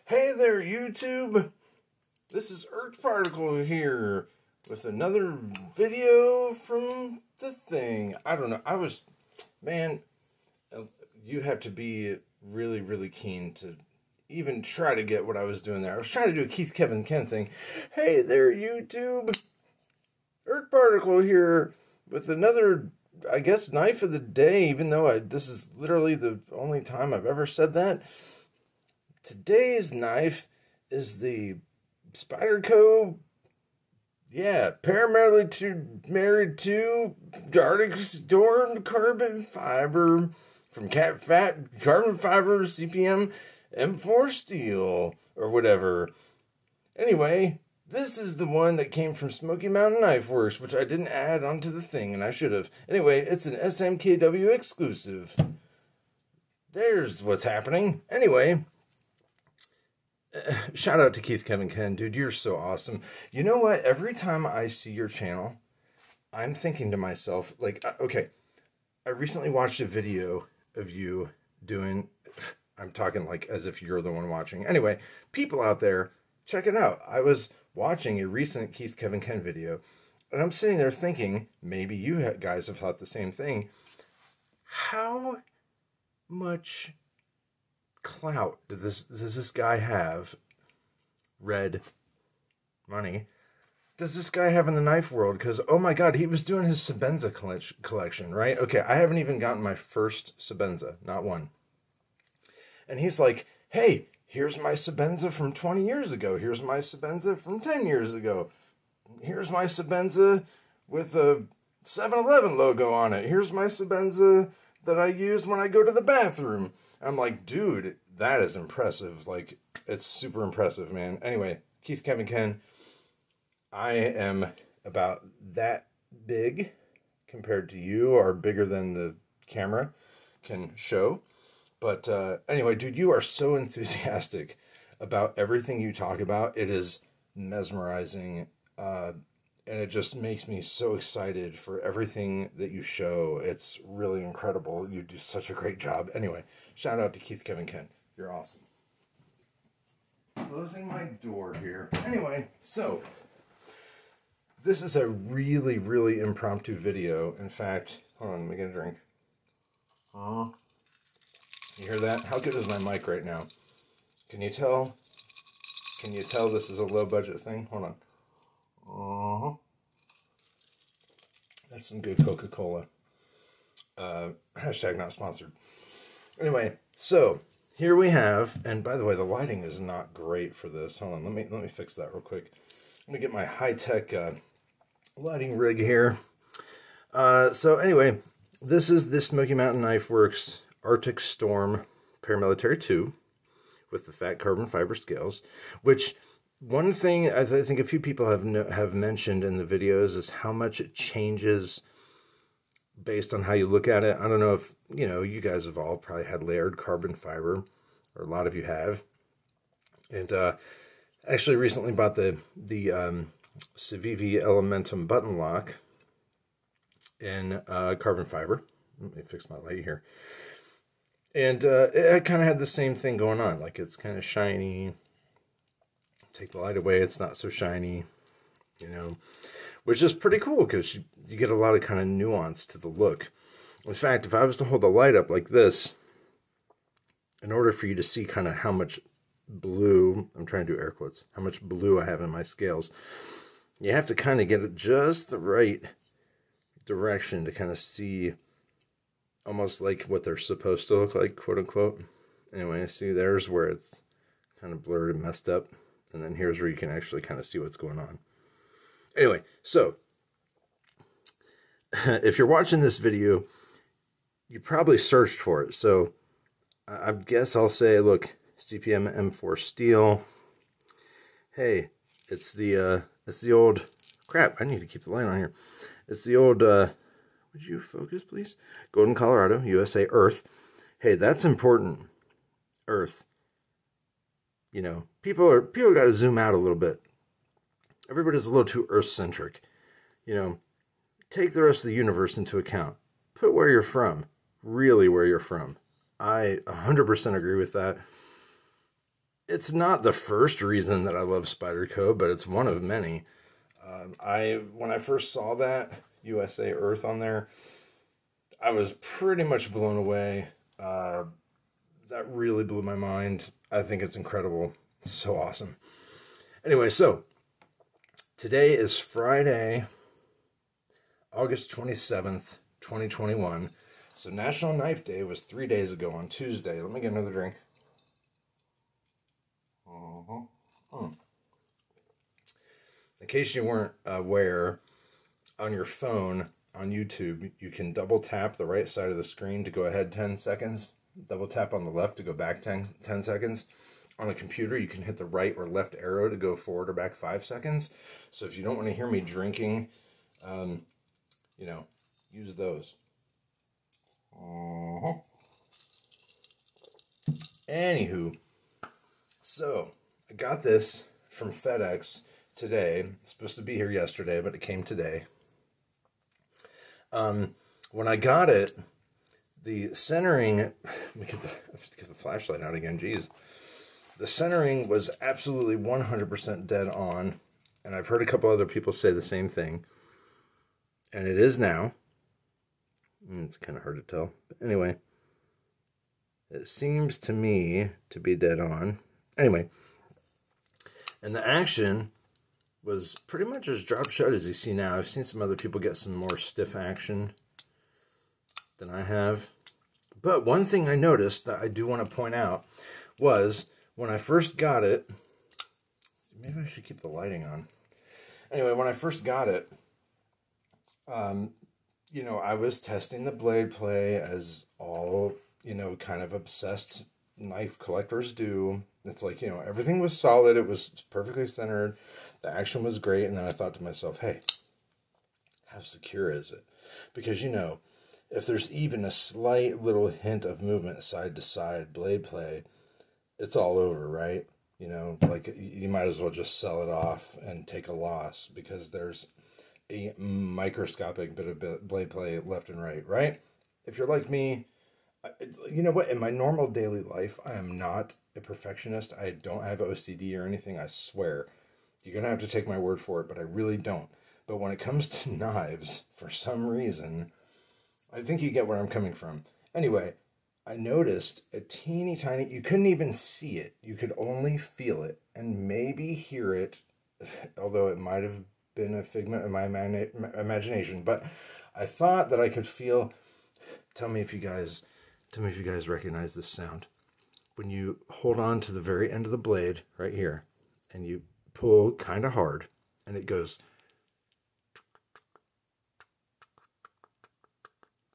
Hey there, YouTube. This is Spyderco here with another video from the thing. I don't know. Man, you have to be really, really keen to even try to get what I was doing there. I was trying to do a Keith Kevin Ken thing. Hey there, YouTube. Spyderco here with another, I guess, knife of the day, even though this is literally the only time I've ever said that. Today's knife is the Spyderco, Paramilitary Arctic Storm carbon fiber from Cat Fat carbon fiber CPM M4 steel or whatever. Anyway, this is the one that came from Smoky Mountain Knife Works, which I didn't add onto the thing, and I should have. Anyway, it's an SMKW Exclusive. There's what's happening. Anyway, shout out to Keith Kevin Ken. Dude, you're so awesome. You know what? Every time I see your channel, I'm thinking to myself, like, okay, I recently watched a video of you doing, I'm talking like as if you're the one watching. Anyway, people out there, check it out. I was watching a recent Keith Kevin Ken video, and I'm sitting there thinking, maybe you guys have thought the same thing. How much clout does this guy have? Red money does this guy have in the knife world? Because oh my god, he was doing his Sebenza collection, right? Okay, I haven't even gotten my first Sebenza, not one. And he's like, hey, here's my Sebenza from 20 years ago. Here's my Sebenza from 10 years ago. Here's my Sebenza with a 7-Eleven logo on it. Here's my Sebenza that I use when I go to the bathroom. I'm like, dude, that is impressive. Like, it's super impressive, man. Anyway, Keith Kevin Ken, I am about that big compared to you, or bigger than the camera can show. But anyway, dude, you are so enthusiastic about everything you talk about. It is mesmerizing, and it just makes me so excited for everything that you show. It's really incredible. You do such a great job. Anyway, shout out to Keith Kevin Ken. You're awesome. Closing my door here. Anyway, so this is a really, really impromptu video. In fact, hold on, let me get a drink. You hear that? How good is my mic right now? Can you tell? Can you tell this is a low budget thing? Hold on. That's some good Coca-Cola. Hashtag not sponsored. Anyway, so here we have, and by the way, the lighting is not great for this. Hold on, let me fix that real quick. Let me get my high-tech lighting rig here. So anyway, this is the Smoky Mountain Knife Works Arctic Storm Paramilitary 2 with the fat carbon fiber scales, which one thing I think a few people have mentioned in the videos is how much it changes based on how you look at it. I don't know if, you know, you guys have all probably had layered carbon fiber, or a lot of you have. And actually recently bought the Civivi Elementum button lock in carbon fiber. Let me fix my light here. And it kind of had the same thing going on. Like, it's kind of shiny. Take the light away, it's not so shiny, you know, which is pretty cool because you get a lot of kind of nuance to the look. In fact, if I was to hold the light up like this, in order for you to see kind of how much blue, I'm trying to do air quotes, how much blue I have in my scales, you have to kind of get it just the right direction to kind of see almost like what they're supposed to look like, quote unquote. Anyway, see, there's where it's kind of blurred and messed up. And then here's where you can actually kind of see what's going on. Anyway, so if you're watching this video, you probably searched for it. So I guess I'll say, look, CPM M4 steel. Hey, it's the old, crap, I need to keep the light on here. It's the old, would you focus, please? Golden, Colorado, USA, Earth. Hey, that's important. Earth. You know, people got to zoom out a little bit. Everybody's a little too Earth-centric. You know, take the rest of the universe into account. Put where you're from. Really where you're from. I 100% agree with that. it's not the first reason that I love Spyderco, but it's one of many. When I first saw that USA Earth on there, I was pretty much blown away. That really blew my mind. I think it's incredible. It's so awesome. Anyway, so today is Friday, August 27th, 2021. So National Knife Day was 3 days ago on Tuesday. Let me get another drink. In case you weren't aware, on your phone, on YouTube, you can double tap the right side of the screen to go ahead 10 seconds. Double tap on the left to go back 10 seconds. On a computer, you can hit the right or left arrow to go forward or back 5 seconds. So if you don't want to hear me drinking, you know, use those. Anywho, so I got this from FedEx today. It's supposed to be here yesterday, but it came today. When I got it, the centering, let me get the flashlight out again, geez. The centering was absolutely 100% dead on, and I've heard a couple other people say the same thing, and it is now. It's kind of hard to tell, but anyway, it seems to me to be dead on. Anyway, and the action was pretty much as drop shut as you see now. I've seen some other people get some more stiff action than I have. But one thing I noticed that I do want to point out was when I first got it, maybe I should keep the lighting on. Anyway, when I first got it, you know, I was testing the blade play as all, you know, kind of obsessed knife collectors do. It's like, you know, everything was solid. It was perfectly centered. The action was great. And then I thought to myself, hey, how secure is it? Because, you know, if there's even a slight little hint of movement side to side blade play, it's all over, right? You know, like you might as well just sell it off and take a loss because there's a microscopic bit of blade play left and right, right? If you're like me, you know what? In my normal daily life, I am not a perfectionist. I don't have OCD or anything, I swear. You're going to have to take my word for it, but I really don't. But when it comes to knives, for some reason, I think you get where I'm coming from. Anyway, I noticed a teeny tiny, you couldn't even see it. You could only feel it and maybe hear it, although it might have been a figment of my imagination. But I thought that I could feel, tell me if you guys recognize this sound. When you hold on to the very end of the blade right here and you pull kind of hard and it goes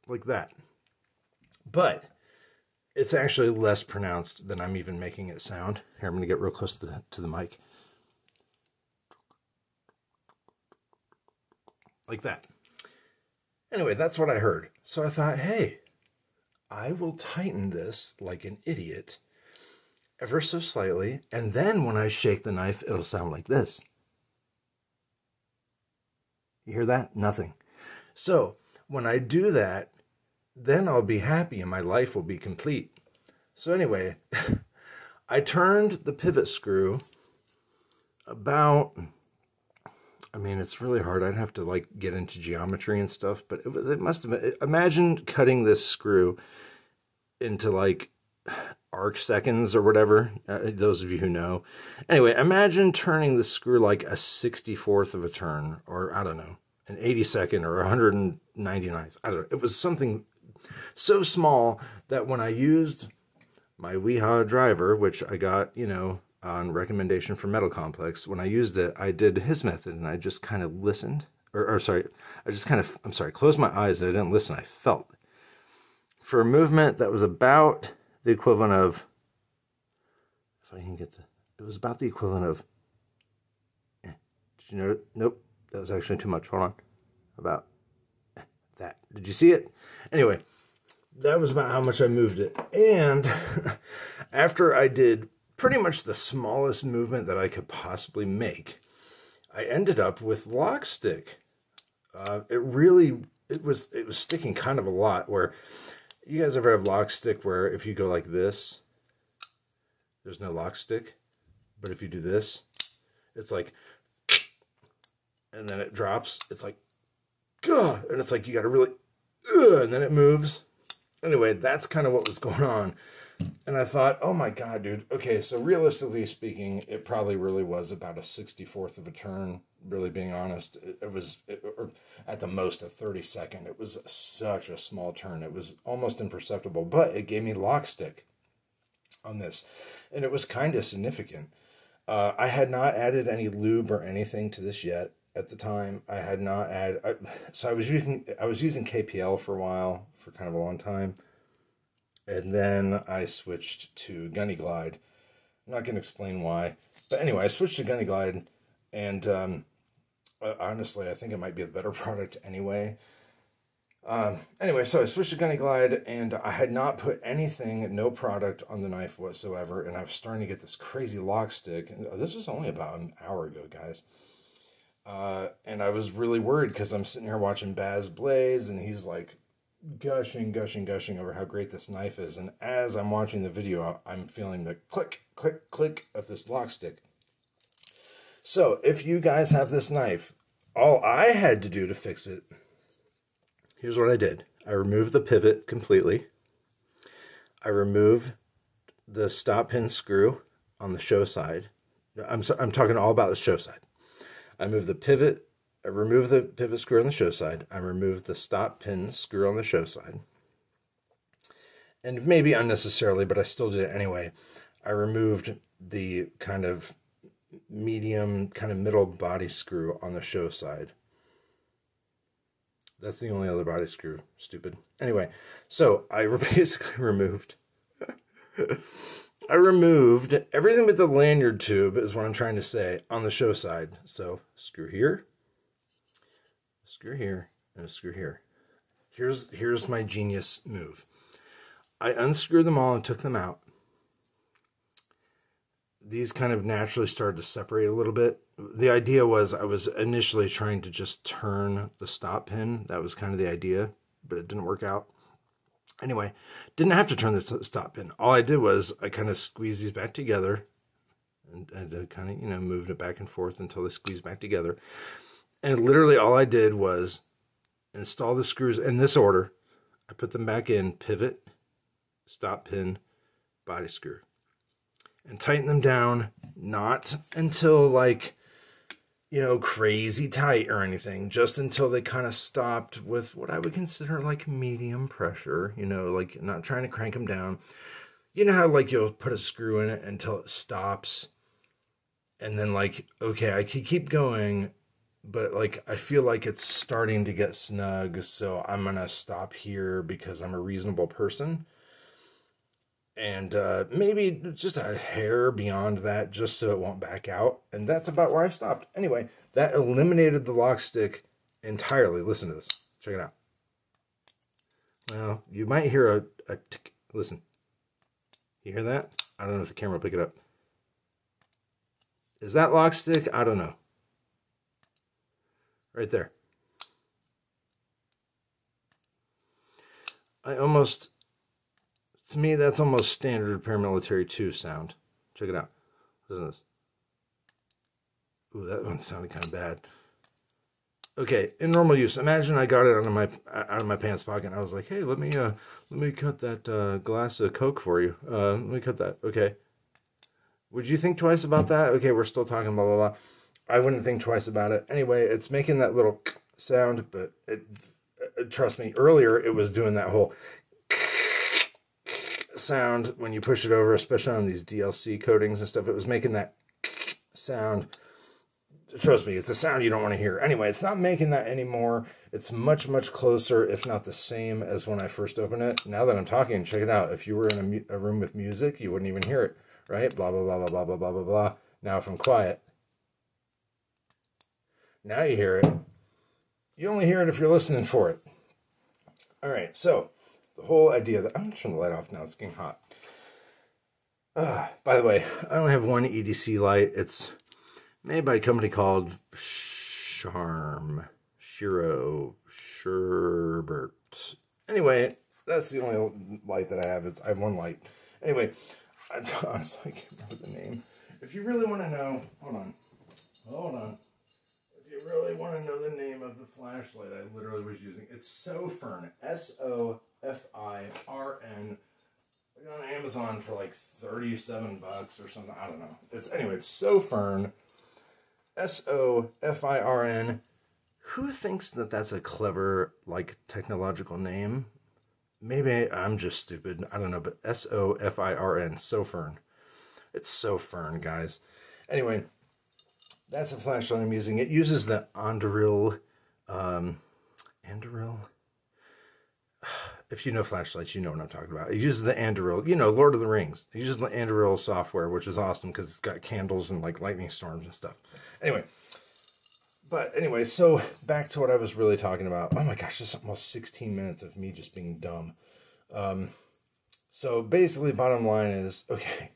like that. But it's actually less pronounced than I'm even making it sound. Here, I'm going to get real close to the mic. Like that. Anyway, that's what I heard. So I thought, hey, I will tighten this like an idiot ever so slightly, and then when I shake the knife, it'll sound like this. You hear that? Nothing. So when I do that, then I'll be happy and my life will be complete. So anyway, I turned the pivot screw about, I mean, it's really hard. I'd have to like get into geometry and stuff, but it must have been, imagine cutting this screw into like arc seconds or whatever, those of you who know. Anyway, imagine turning the screw like a 64th of a turn, or I don't know, an 82nd or 199th. I don't know. It was something so small that when I used my Weehaw driver, which I got, you know, on recommendation from Metal Complex, when I used it, I did his method and I just kind of listened, closed my eyes and I didn't listen, I felt. For a movement that was about the equivalent of, if I can get it was about the equivalent of, did you know, nope, that was actually too much, hold on, about that. Did you see it? Anyway, that was about how much I moved it. And after I did pretty much the smallest movement that I could possibly make, I ended up with lock stick. It was sticking kind of a lot. Where you guys ever have lock stick where if you go like this, there's no lock stick? But if you do this, it's like, and then it drops. It's like, and it's like you got to really, and then it moves. Anyway, that's kind of what was going on. And I thought, oh my God, dude. Okay, so realistically speaking, it probably really was about a 64th of a turn, really being honest. Or at the most a 32nd. It was such a small turn. It was almost imperceptible, but it gave me lock stick on this. And it was kind of significant. I had not added any lube or anything to this yet. At the time, I had not added. So I was using KPL for a while, for kind of a long time. And then I switched to Gunny Glide. I'm not going to explain why. But anyway, I switched to Gunny Glide. And honestly, I think it might be a better product anyway. Anyway, so I switched to Gunny Glide. And I had not put anything, no product on the knife whatsoever. And I was starting to get this crazy lock stick. And this was only about an hour ago, guys. And I was really worried because I'm sitting here watching Baz Blaze. And he's like, gushing over how great this knife is. And as I'm watching the video, I'm feeling the click, click, click of this lock stick. So if you guys have this knife, all I had to do to fix it, here's what I did. I removed the pivot completely. I removed the stop pin screw on the show side. I'm talking all about the show side. I moved the pivot. I removed the pivot screw on the show side. I removed the stop pin screw on the show side. And maybe unnecessarily, but I still did it anyway. I removed the kind of medium, kind of middle body screw on the show side. That's the only other body screw. Stupid. Anyway, so I basically removed... I removed everything but the lanyard tube, is what I'm trying to say, on the show side. So, screw here. Screw here, and a screw here. Here's my genius move. I unscrewed them all and took them out. These kind of naturally started to separate a little bit. The idea was I was initially trying to just turn the stop pin. That was kind of the idea, but it didn't work out. Anyway, didn't have to turn the stop pin. All I did was I kind of squeezed these back together and I kind of, moved it back and forth until they squeezed back together. And literally all I did was install the screws in this order. I put them back in, pivot, stop pin, body screw. And tighten them down, not until like, crazy tight or anything. Just until they kind of stopped with what I would consider like medium pressure. Like not trying to crank them down. You know how like you'll put a screw in it until it stops. And then like, okay, I can keep going. But like, I feel like it's starting to get snug, so I'm going to stop here because I'm a reasonable person. And maybe just a hair beyond that, just so it won't back out. And that's about where I stopped. Anyway, that eliminated the lock stick entirely. Listen to this. Check it out. Well, you might hear a tick. Listen. You hear that? I don't know if the camera will pick it up. Is that lock stick? I don't know. Right there. To me, that's almost standard Paramilitary 2 sound. Check it out. Listen to this. Ooh, that one sounded kind of bad. Okay, in normal use, imagine I got it out of my pants pocket and I was like, hey, let me cut that glass of Coke for you. Let me cut that. Okay. Would you think twice about that? Okay, we're still talking blah, blah, blah. I wouldn't think twice about it. Anyway, it's making that little sound, but trust me, earlier it was doing that whole sound when you push it over, especially on these DLC coatings and stuff. It was making that sound. Trust me, it's a sound you don't want to hear. Anyway, it's not making that anymore. It's much, much closer, if not the same as when I first opened it. Now that I'm talking, check it out. If you were in a room with music, you wouldn't even hear it, right? Blah, blah, blah, blah, blah, blah, blah, blah, blah. Now if I'm quiet, now you hear it. You only hear it if you're listening for it. All right, so the whole idea that I'm going to turn the light off now. It's getting hot. By the way, I only have one EDC light. It's made by a company called Sherbert. Anyway, that's the only light that I have. I have one light. Anyway, I honestly can't remember the name. if you really want to know, hold on. If you really want to know the name of the flashlight I literally was using, it's Sofirn, S-O-F-I-R-N. I got on Amazon for like 37 bucks or something. I don't know. It's Sofirn, S-O-F-I-R-N. Who thinks that that's a clever, like, technological name? Maybe I'm just stupid. I don't know, but S-O-F-I-R-N, Sofirn. It's Sofirn, guys. Anyway, that's the flashlight I'm using. It uses the Anduril. Anduril? If you know flashlights, you know what I'm talking about. It uses the Anduril, you know, Lord of the Rings. It uses the Anduril software, which is awesome because it's got candles and like lightning storms and stuff. Anyway, so back to what I was really talking about. Oh my gosh, this is almost 16 minutes of me just being dumb. So basically, bottom line is, okay.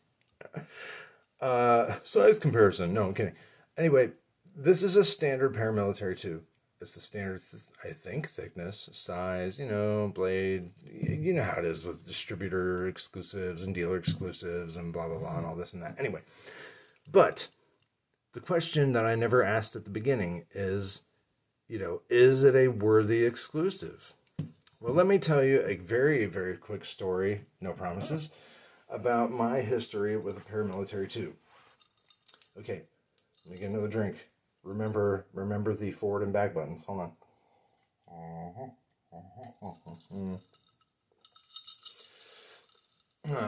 Size comparison. No, I'm kidding. Anyway, this is a standard paramilitary too. It's the standard, I think, thickness, size, you know, blade. You know how it is with distributor exclusives and dealer exclusives and blah, blah, blah, and all this and that. Anyway, but the question that I never asked at the beginning is, you know, is it a worthy exclusive? Well, let me tell you a very, very quick story, no promises, about my history with a paramilitary too. Okay, let me get another drink. Remember the forward and back buttons. Hold on.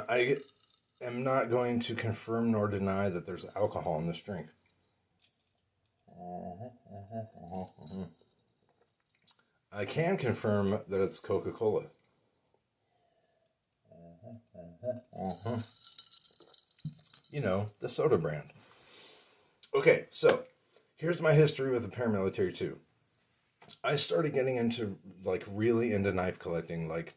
I am not going to confirm nor deny that there's alcohol in this drink. I can confirm that it's Coca-Cola. You know, the soda brand. Okay, so here's my history with the paramilitary too. I started getting into, like, really into knife collecting, like,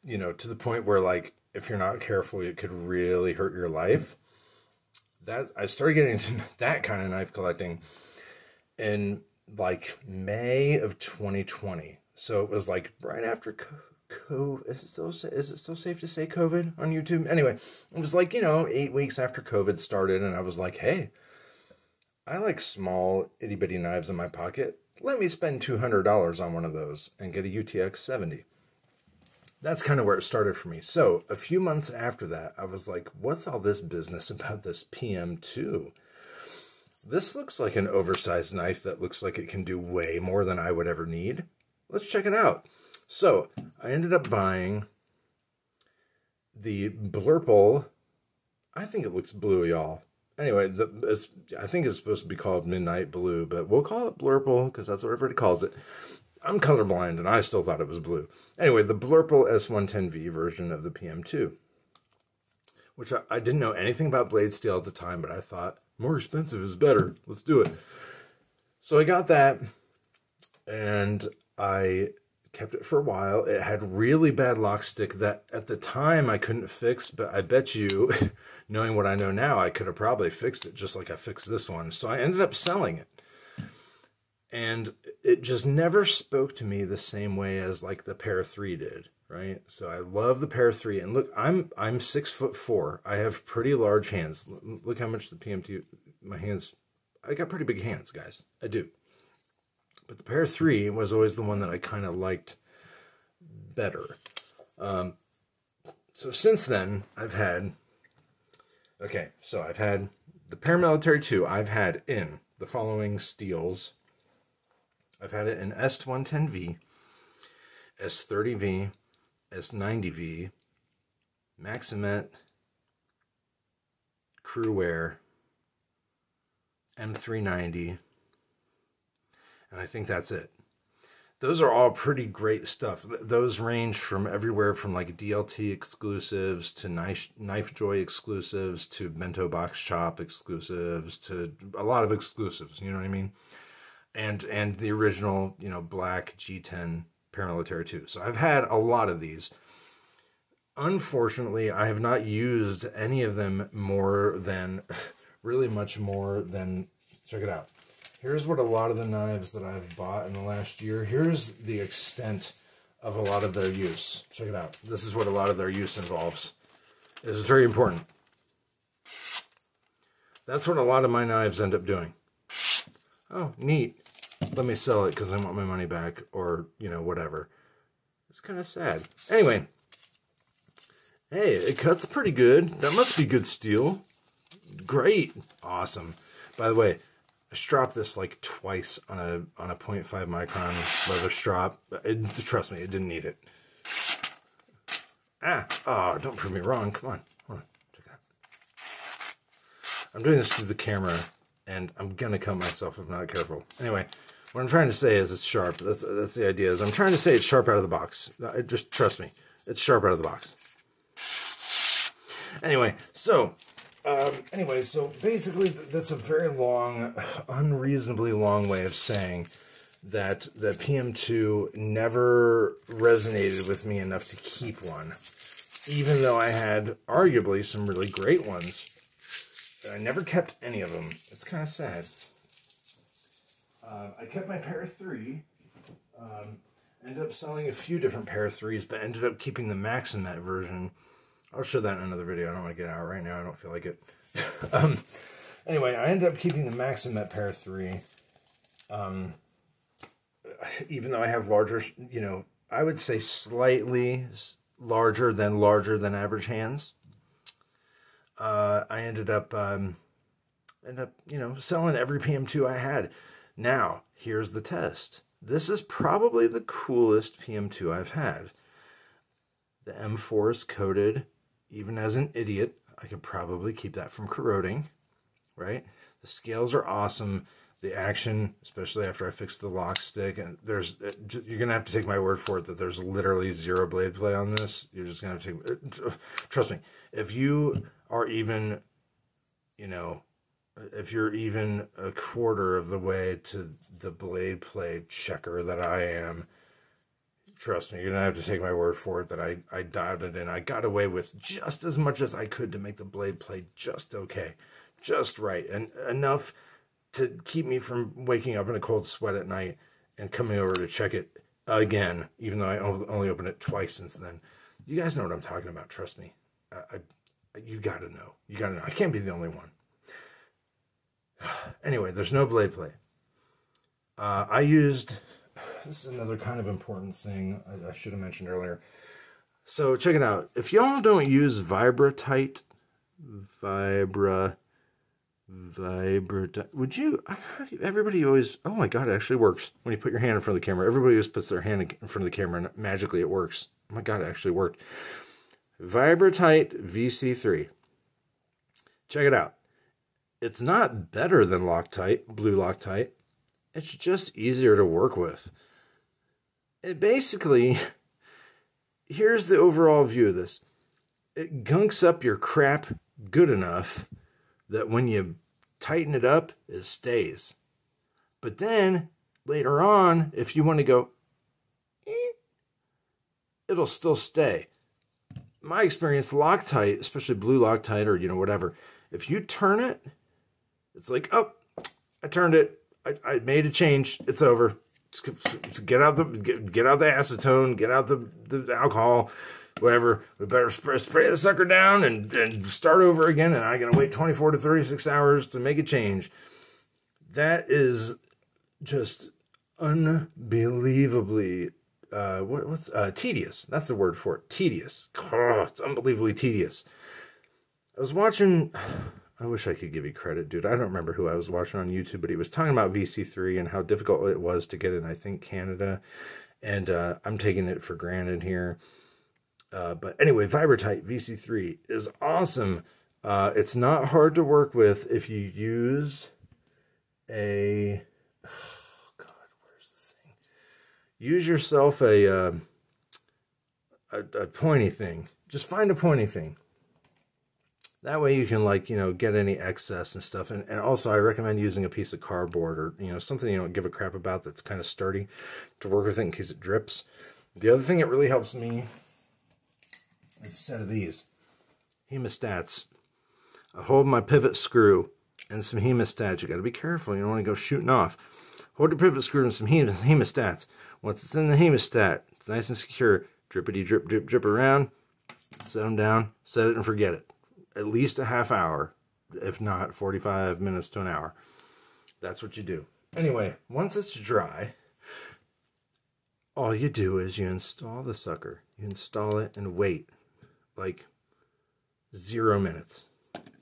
you know, to the point where, like, if you're not careful, it could really hurt your life. I started getting into that kind of knife collecting in, like, May of 2020. So it was, like, right after COVID. Is it still safe to say COVID on YouTube? Anyway, it was, like, you know, 8 weeks after COVID started, and I was like, hey, I like small itty-bitty knives in my pocket. Let me spend $200 on one of those and get a UTX 70. That's kind of where it started for me. So a few months after that, I was like, what's all this business about this PM2? This looks like an oversized knife that looks like it can do way more than I would ever need. Let's check it out. So I ended up buying the Blurple. I think it looks blue, y'all. Anyway, I think it's supposed to be called Midnight Blue, but we'll call it Blurple because that's what everybody calls it. I'm colorblind, and I still thought it was blue. Anyway, the Blurple S110V version of the PM2, which I didn't know anything about blade steel at the time, but I thought, more expensive is better. Let's do it. So I got that, and I kept it for a while. It had really bad lock stick that at the time I couldn't fix, but I bet you, knowing what I know now, I could have probably fixed it just like I fixed this one. So I ended up selling it. And it just never spoke to me the same way as like the Para 3 did, right? So I love the Para 3. And look, I'm 6'4". I have pretty large hands. Look how much the PM2, my hands, I got pretty big hands, guys. I do. But the Para 3 was always the one that I kind of liked better. So since then, I've had the Paramilitary 2. I've had in the following steels. I've had it in S110V, S30V, S90V, Maximet, Crewwear, M390, and I think that's it. Those are all pretty great stuff. Those range from everywhere from like DLT exclusives to Knifejoy exclusives to Bento Box Shop exclusives to a lot of exclusives, you know what I mean? And the original, you know, black G10 Paramilitary 2. So I've had a lot of these. Unfortunately, I have not used any of them more than, really much more than, check it out. Here's what a lot of the knives that I've bought in the last year, here's the extent of a lot of their use. Check it out. This is what a lot of their use involves. This is very important. That's what a lot of my knives end up doing. Oh, neat. Let me sell it because I want my money back, or, you know, whatever. It's kind of sad. Anyway. Hey, it cuts pretty good. That must be good steel. Great. Awesome. By the way, I stropped this like twice on a 0.5 micron leather strop. Trust me, it didn't need it. Oh, don't prove me wrong. Come on. Hold on. Check it out. I'm doing this through the camera, and I'm going to cut myself if I'm not careful. Anyway, what I'm trying to say is it's sharp. That's the idea. Is I'm trying to say it's sharp out of the box. Just trust me. It's sharp out of the box. Anyway, so basically that's a very long, unreasonably long way of saying that the PM2 never resonated with me enough to keep one, even though I had arguably some really great ones. I never kept any of them. It's kind of sad. I kept my Para 3. Ended up selling a few different Para 3s, but ended up keeping the Maximet version. I'll show that in another video. I don't want to get out right now. I don't feel like it. Anyway, I ended up keeping the Maximet Para 3. Even though I have larger, you know, I would say slightly larger than average hands. I ended up, you know, selling every PM2 I had. Now, here's the test. This is probably the coolest PM2 I've had. The M4 is coated. Even as an idiot, I could probably keep that from corroding, right? The scales are awesome. The action, especially after I fix the lock stick, and you're going to have to take my word for it that there's literally zero blade play on this. You're just going to have to trust me. If you are even, you know, if you're even a quarter of the way to the blade play checker that I am, trust me, you're going to have to take my word for it that I dialed it in. I got away with just as much as I could to make the blade play just okay, just right, and enough to keep me from waking up in a cold sweat at night and coming over to check it again, even though I only opened it twice since then. You guys know what I'm talking about, trust me. You got to know. You got to know. I can't be the only one. Anyway, there's no blade play. I used... This is another kind of important thing I should have mentioned earlier. So check it out. If y'all don't use Vibra-TITE, would you? Everybody always. Oh my God, it actually works when you put your hand in front of the camera. Everybody always puts their hand in front of the camera, and magically it works. Oh my God, it actually worked. Vibra-TITE VC3. Check it out. It's not better than Loctite, blue Loctite. It's just easier to work with. It basically, here's the overall view of this. It gunks up your crap good enough that when you tighten it up, it stays. But then, later on, if you want to go, it'll still stay. My experience, Loctite, especially blue Loctite or, you know, whatever, if you turn it, it's like, oh, I turned it. I made a change. It's over. Get out the acetone. Get out the alcohol. Whatever. We better spray the sucker down and start over again. And I gotta wait 24 to 36 hours to make a change. That is just unbelievably tedious. That's the word for it. Tedious. Oh, it's unbelievably tedious. I was watching. I wish I could give you credit, dude. I don't remember who I was watching on YouTube, but he was talking about VC3 and how difficult it was to get in, I think, Canada. And I'm taking it for granted here. But anyway, Vibra-TITE VC3 is awesome. It's not hard to work with if you use a... Oh, God, where's the thing? Use yourself a pointy thing. Just find a pointy thing. That way you can, like, you know, get any excess and stuff. And also I recommend using a piece of cardboard or, you know, something you don't give a crap about that's kind of sturdy to work with it in case it drips. The other thing that really helps me is a set of these hemostats. I hold my pivot screw and some hemostats. You got to be careful. You don't want to go shooting off. Hold your pivot screw and some hemostats. Once it's in the hemostat, it's nice and secure. Drippity drip, drip, drip around. Set them down. Set it and forget it. At least a half hour. if not 45 minutes to an hour. That's what you do. Anyway, once it's dry, all you do is you install the sucker. You install it and wait like 0 minutes,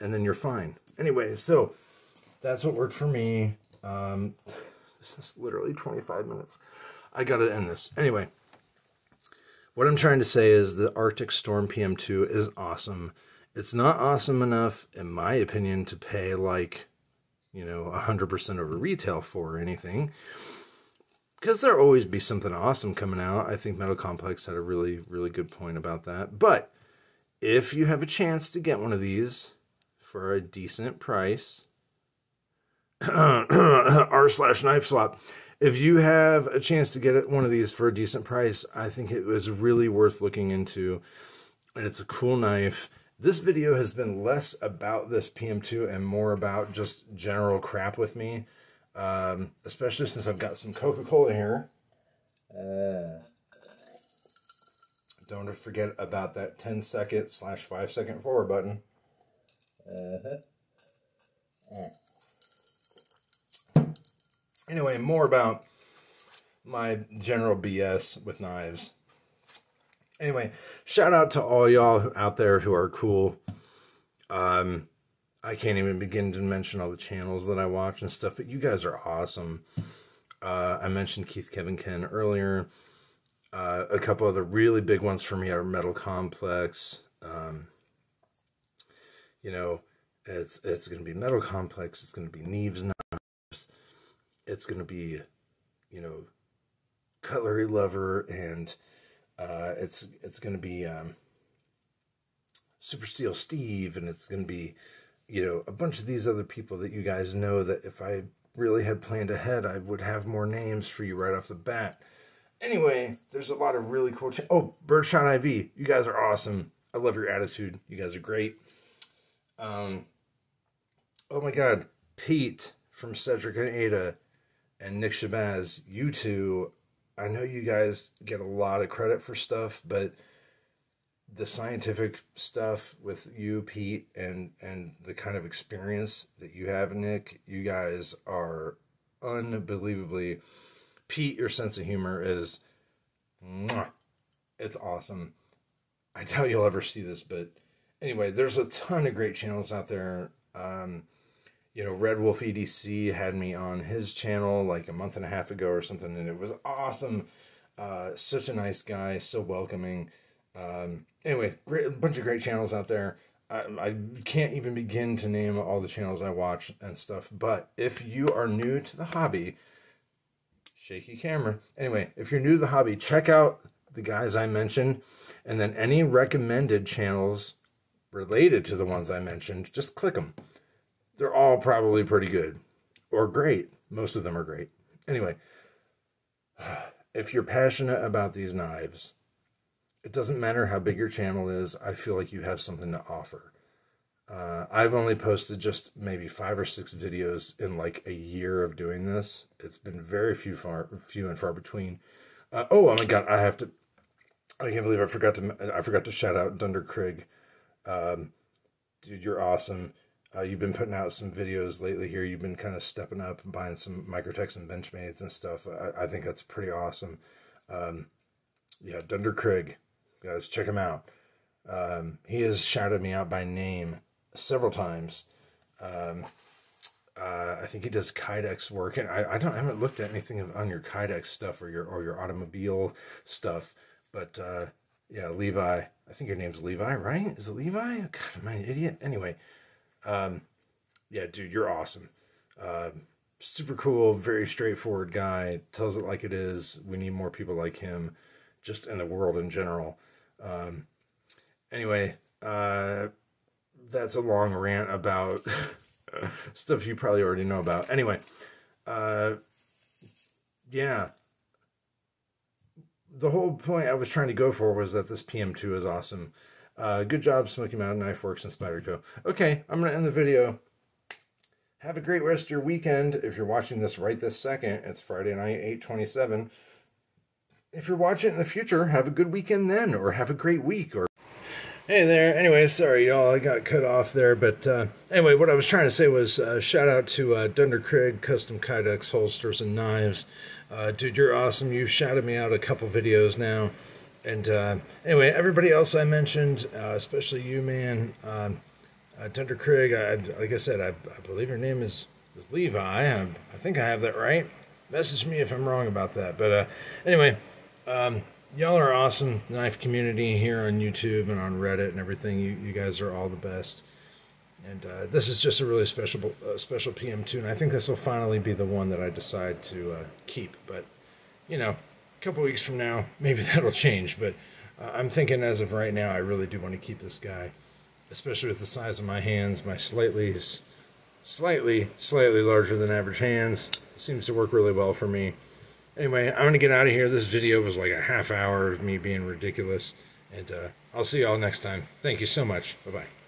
and then you're fine. Anyway, so that's what worked for me. This is literally 25 minutes. I gotta end this. Anyway, what I'm trying to say is the Arctic Storm PM2 is awesome. It's not awesome enough, in my opinion, to pay like, you know, 100% over retail for or anything, because there'll always be something awesome coming out. I think Metal Complex had a really, really good point about that. But if you have a chance to get one of these for a decent price, r/knife swap, if you have a chance to get one of these for a decent price, I think it was really worth looking into. And it's a cool knife. This video has been less about this PM2 and more about just general crap with me. Especially since I've got some Coca-Cola here. Don't forget about that 10-second/5-second forward button. Anyway, more about my general BS with knives. Anyway, shout out to all y'all out there who are cool. I can't even begin to mention all the channels that I watch and stuff, but you guys are awesome. I mentioned Keith, Kevin, Ken earlier. A couple of the really big ones for me are Metal Complex. You know, it's going to be Metal Complex. It's going to be Neves Knives. It's going to be, you know, Cutlery Lover, and it's going to be Super Steel Steve, and it's going to be, you know, a bunch of these other people that you guys know that if I really had planned ahead, I would have more names for you right off the bat. Anyway, there's a lot of really cool... Oh, Birdshot IV. You guys are awesome. I love your attitude. You guys are great. Oh my God. Pete from Cedric and Ada and Nick Shabazz. You two, I know you guys get a lot of credit for stuff, but the scientific stuff with you, Pete, and the kind of experience that you have, Nick, you guys are unbelievably... Pete, your sense of humor is... Mwah, it's awesome. I doubt you'll ever see this, but anyway, there's a ton of great channels out there. You know, Red Wolf EDC had me on his channel like a month and a half ago or something, and it was awesome. Such a nice guy, so welcoming. Anyway, a bunch of great channels out there. I can't even begin to name all the channels I watch and stuff, but if you are new to the hobby, shaky camera. Anyway, if you're new to the hobby, check out the guys I mentioned, and then any recommended channels related to the ones I mentioned, just click them. They're all probably pretty good or great. Most of them are great. Anyway, if you're passionate about these knives, it doesn't matter how big your channel is. I feel like you have something to offer. I've only posted just maybe 5 or 6 videos in like a year of doing this. It's been very few and far between. Oh my God, I can't believe I forgot to shout out Dunder Craig. Dude, you're awesome. You've been putting out some videos lately here. You've been kind of stepping up and buying some Microtechs and Benchmates and stuff. I think that's pretty awesome. Yeah, Dunder Craig. Guys, check him out. He has shouted me out by name several times. I think he does Kydex work, and I haven't looked at anything on your Kydex stuff or your automobile stuff, but yeah, Levi. I think your name's Levi, right? Is it Levi? God, am I an idiot? Anyway, yeah, dude, you're awesome. Super cool, very straightforward guy. Tells it like it is. We need more people like him, just in the world in general. Anyway, that's a long rant about stuff you probably already know about. Anyway, yeah. The whole point I was trying to go for was that this PM2 is awesome. Good job, Smoky Mountain Knife Works and Spyderco. Okay, I'm going to end the video. Have a great rest of your weekend. If you're watching this right this second, it's Friday night, 8/27. If you're watching it in the future, have a good weekend then, or have a great week. Or Hey there. Anyway, sorry y'all, I got cut off there, but anyway, what I was trying to say was shout out to Dunder Craig Custom Kydex Holsters and Knives. Dude, you're awesome. You've shouted me out a couple videos now. And anyway, everybody else I mentioned, especially you, man, Dunder Craig, like I said, I believe your name is Levi. I think I have that right. Message me if I'm wrong about that. But anyway, y'all are awesome. Knife community here on YouTube and on Reddit and everything. You guys are all the best. And this is just a really special PM2, and I think this will finally be the one that I decide to keep. But you know, a couple weeks from now, maybe that'll change. But I'm thinking as of right now, I really do want to keep this guy, especially with the size of my hands, my slightly larger than average hands. Seems to work really well for me. Anyway, I'm going to get out of here. This video was like a half hour of me being ridiculous. And I'll see y'all next time. Thank you so much. Bye-bye.